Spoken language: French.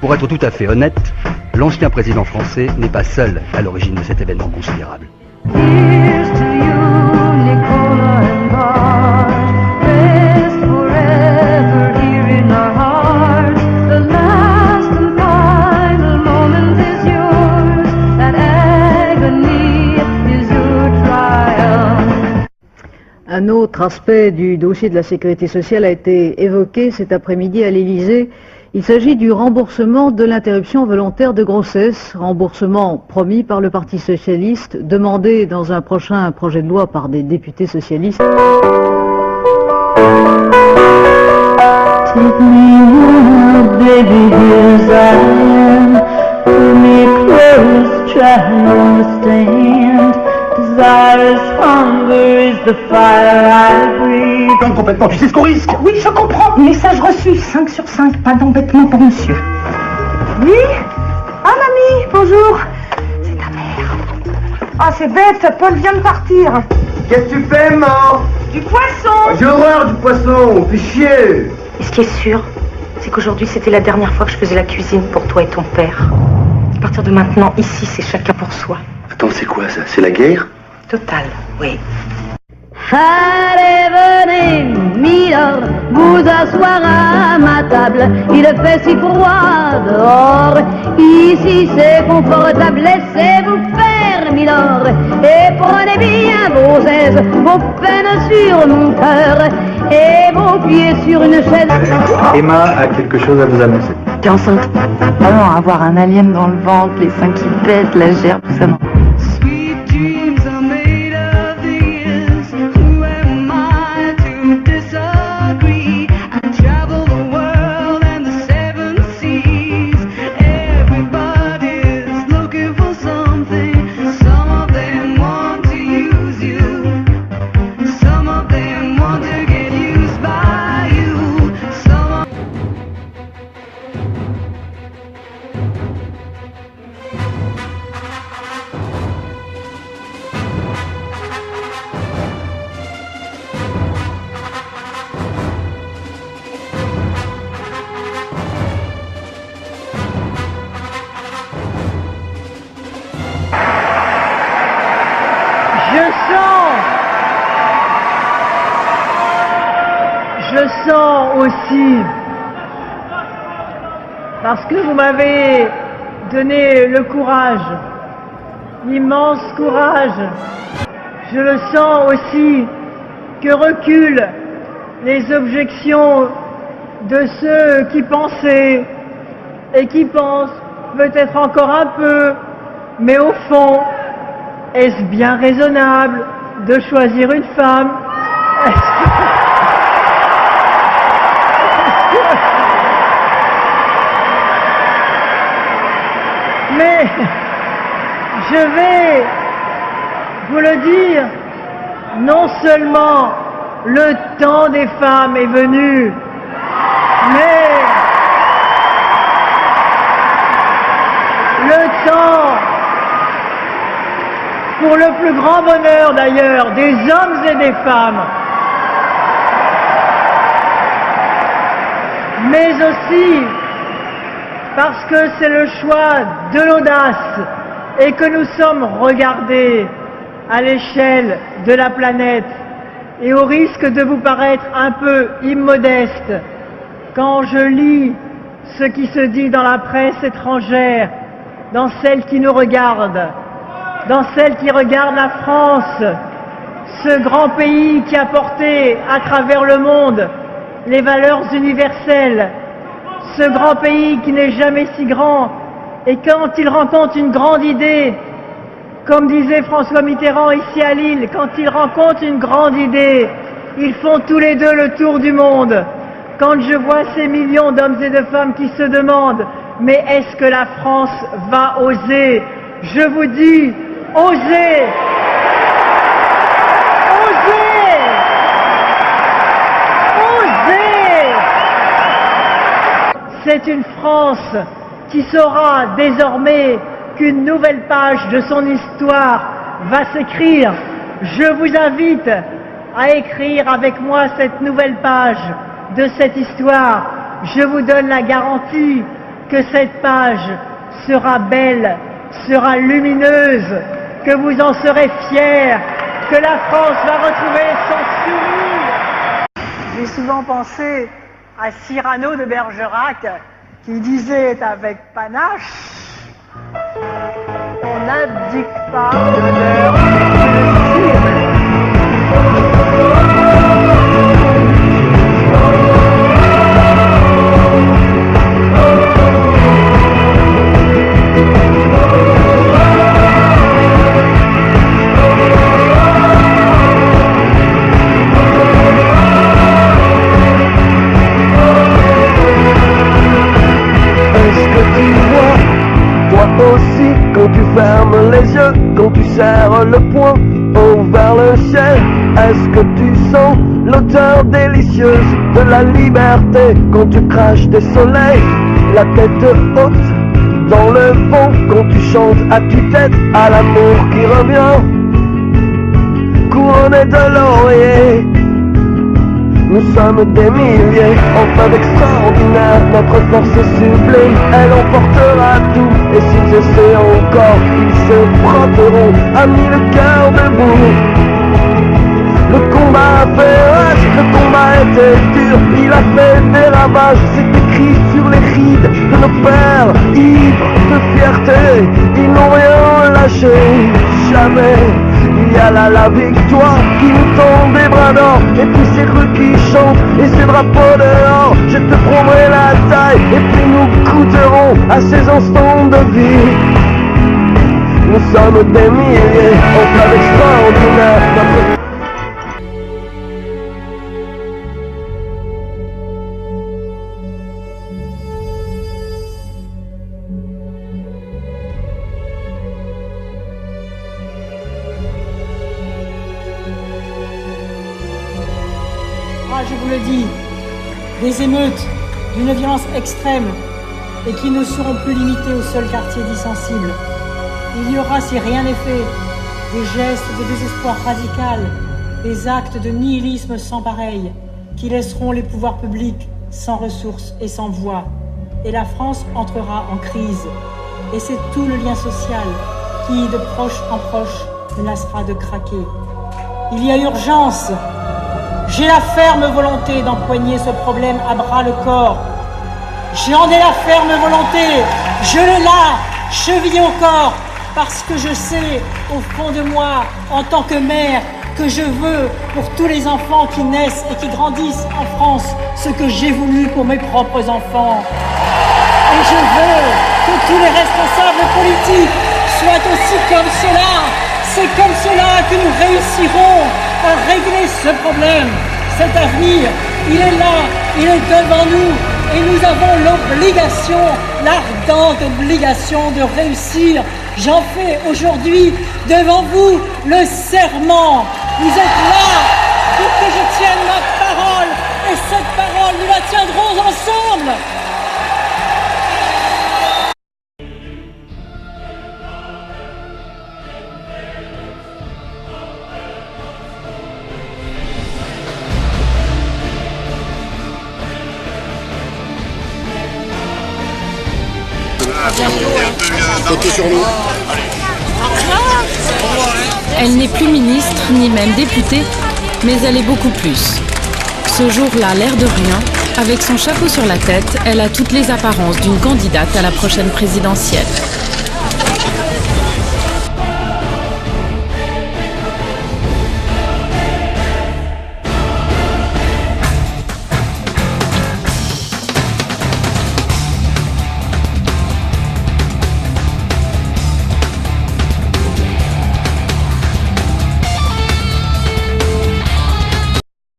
Pour être tout à fait honnête, l'ancien président français n'est pas seul à l'origine de cet événement considérable. Here's to you, Nicola and Bart. Rest forever here in our hearts. The last and final moment is yours. That agony is your triumph. Un autre aspect du dossier de la sécurité sociale a été évoqué cet après-midi à l'Élysée. Il s'agit du remboursement de l'interruption volontaire de grossesse, remboursement promis par le Parti socialiste, demandé dans un prochain projet de loi par des députés socialistes. Take me now, baby, here's I am. Pull me close, try to understand. Desire is hunger, is the fire I breathe. Complètement, tu sais ce qu'on risque? Oui, je comprends. Message reçu, 5 sur 5, pas d'embêtement pour monsieur. Oui? Ah, mamie, bonjour. C'est ta mère. Ah, c'est bête, Paul vient de partir. Qu'est-ce que tu fais, maman? Du poisson. J'ai horreur du poisson, fais chier. Et ce qui est sûr, c'est qu'aujourd'hui, c'était la dernière fois que je faisais la cuisine pour toi et ton père. À partir de maintenant, ici, c'est chacun pour soi. Attends, c'est quoi ça? C'est la guerre? Total, oui. Allez, venez, milord, vous asseoir à ma table. Il fait si froid dehors. Ici c'est confortable, laissez-vous faire, milord. Et prenez bien vos aises, vos peines sur mon cœur. Et vos pieds sur une chaise. Emma a quelque chose à vous annoncer. T'es enceinte? Ah non, avoir un alien dans le ventre, les seins qui pètent, la gerbe, tout ça, non. Je sens aussi, parce que vous m'avez donné le courage, l'immense courage, je le sens aussi que reculent les objections de ceux qui pensaient et qui pensent peut-être encore un peu, mais au fond, est-ce bien raisonnable de choisir une femme? Mais je vais vous le dire, non seulement le temps des femmes est venu, mais le temps, pour le plus grand bonheur d'ailleurs, des hommes et des femmes, mais aussi parce que c'est le choix de l'audace et que nous sommes regardés à l'échelle de la planète et au risque de vous paraître un peu immodeste quand je lis ce qui se dit dans la presse étrangère, dans celle qui nous regarde, dans celle qui regarde la France, ce grand pays qui a porté à travers le monde les valeurs universelles, ce grand pays qui n'est jamais si grand, et quand il rencontre une grande idée, comme disait François Mitterrand ici à Lille, quand ils rencontrent une grande idée, ils font tous les deux le tour du monde. Quand je vois ces millions d'hommes et de femmes qui se demandent, mais est-ce que la France va oser? Je vous dis, osez! Osez! Osez! C'est une France qui saura désormais qu'une nouvelle page de son histoire va s'écrire. Je vous invite à écrire avec moi cette nouvelle page de cette histoire. Je vous donne la garantie que cette page sera belle, sera lumineuse, que vous en serez fiers, que la France va retrouver son sourire. J'ai souvent pensé à Cyrano de Bergerac qui disait avec panache: on n'abdique pas de l'heure de le cire. Aussi, quand tu fermes les yeux, quand tu serres le poing haut vers le ciel, est-ce que tu sens l'odeur délicieuse de la liberté quand tu craches des soleils, la tête haute dans le vent quand tu chantes à tue-tête à l'amour qui revient, couronné de laurier. Nous sommes des milliers, enfin extraordinaires, notre force sublime, elle emportera tout. Et s'ils essaient encore, ils se frotteront, a mis le cœur debout. Le combat a fait rage, le combat était dur, il a fait des ravages, c'est écrit sur les rides de nos pères, ivres de fierté, ils n'ont rien lâché, jamais. Il y a là la victoire qui nous tend des bras d'or, et puis ces rues qui chantent et ces drapeaux dehors. Je te prendrai la taille et puis nous goûterons à ces instants de vie. Nous sommes des milliers, enfin extraordinaires. Je vous le dis, des émeutes d'une violence extrême et qui ne seront plus limitées au seul quartier dit sensible. Il y aura, si rien n'est fait, des gestes de désespoir radical, des actes de nihilisme sans pareil, qui laisseront les pouvoirs publics sans ressources et sans voix. Et la France entrera en crise. Et c'est tout le lien social qui, de proche en proche, menacera de craquer. Il y a urgence. J'ai la ferme volonté d'empoigner ce problème à bras le corps. J'en ai la ferme volonté. Je l'ai là, chevillé au corps, parce que je sais, au fond de moi, en tant que mère, que je veux pour tous les enfants qui naissent et qui grandissent en France ce que j'ai voulu pour mes propres enfants. Et je veux que tous les responsables politiques soient aussi comme cela. C'est comme cela que nous réussirons à régler ce problème. Cet avenir, il est là, il est devant nous et nous avons l'obligation, l'ardente obligation de réussir. J'en fais aujourd'hui devant vous le serment. Vous êtes là pour que je tienne ma parole et cette parole, nous la tiendrons ensemble. Elle n'est plus ministre, ni même députée, mais elle est beaucoup plus. Ce jour-là, l'air de rien, avec son chapeau sur la tête, elle a toutes les apparences d'une candidate à la prochaine présidentielle.